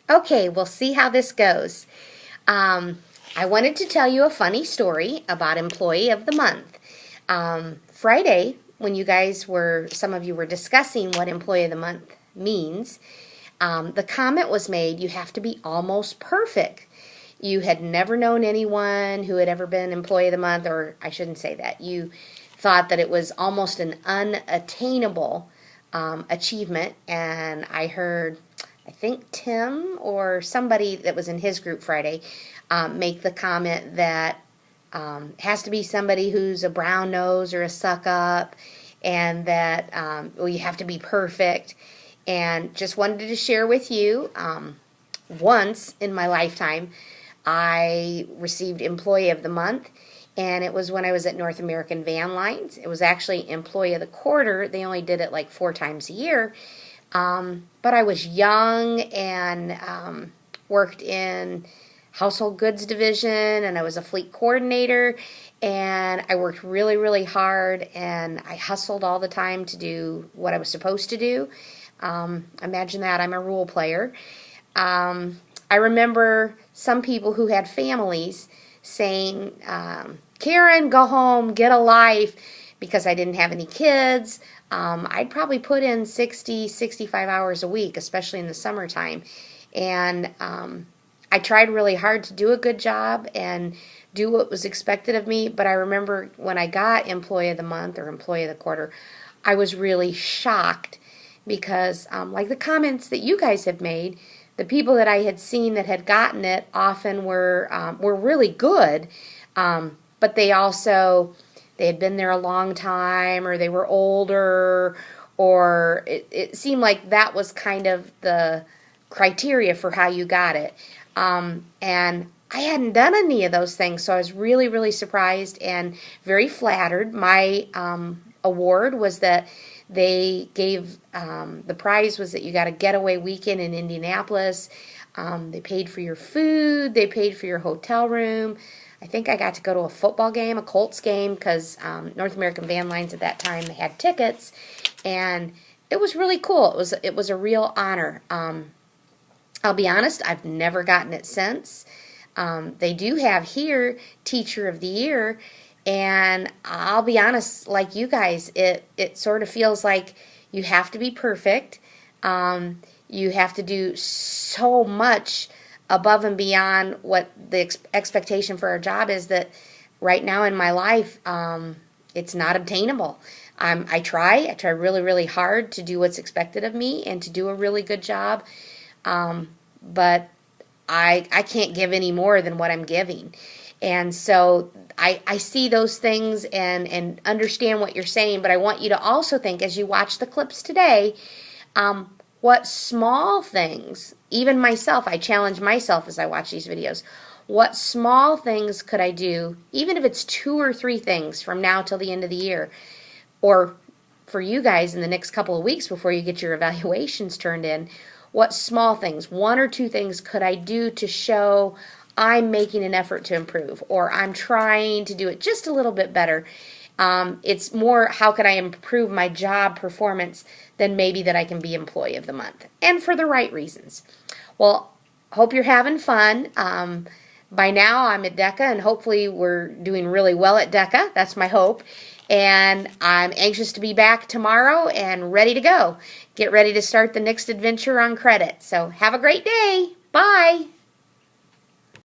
Okay, we'll see how this goes. I wanted to tell you a funny story about Employee of the Month. Friday, when some of you were discussing what Employee of the Month means, the comment was made, you have to be almost perfect. You had never known anyone who had ever been Employee of the Month, or I shouldn't say that. You thought that it was almost an unattainable achievement, and I think Tim or somebody that was in his group Friday make the comment that has to be somebody who's a brown nose or a suck up, and that well, you have to be perfect. And just wanted to share with you, once in my lifetime, I received Employee of the Month, and it was when I was at North American Van Lines. It was actually Employee of the Quarter. They only did it like 4 times a year. But I was young and worked in household goods division, and I was a fleet coordinator, and I worked really, really hard, and I hustled all the time to do what I was supposed to do. Imagine that, I'm a role player. I remember some people who had families saying, Karen, go home, get a life, because I didn't have any kids. I'd probably put in 60, 65 hours a week, especially in the summertime. And I tried really hard to do a good job and do what was expected of me. But I remember when I got Employee of the Month or Employee of the Quarter, I was really shocked because, like the comments that you guys have made, the people that I had seen that had gotten it often were really good, but they had been there a long time, or they were older, or it seemed like that was kind of the criteria for how you got it. And I hadn't done any of those things, so I was really, really surprised and very flattered. My award was that they gave, the prize was that you got a getaway weekend in Indianapolis. They paid for your food, they paid for your hotel room. I think I got to go to a football game, a Colts game, because North American Van Lines at that time had tickets, and it was really cool. It was a real honor. I'll be honest, I've never gotten it since. They do have here Teacher of the Year, and I'll be honest, like you guys, it sort of feels like you have to be perfect. You have to do so much above and beyond what the expectation for our job is, that right now in my life, it's not obtainable. I try really, really hard to do what's expected of me and to do a really good job, but I can't give any more than what I'm giving. And so I see those things and understand what you're saying, but I want you to also think, as you watch the clips today, what small things, even myself, I challenge myself as I watch these videos, what small things could I do, even if it's 2 or 3 things from now till the end of the year, or for you guys in the next couple of weeks before you get your evaluations turned in, what small things, 1 or 2 things could I do to show I'm making an effort to improve, or I'm trying to do it just a little bit better. It's more, how can I improve my job performance than maybe that I can be Employee of the Month, and for the right reasons. Well, hope you're having fun. By now I'm at DECA, and hopefully we're doing really well at DECA. That's my hope. And I'm anxious to be back tomorrow and ready to go. Get ready to start the next adventure on credit. So have a great day. Bye.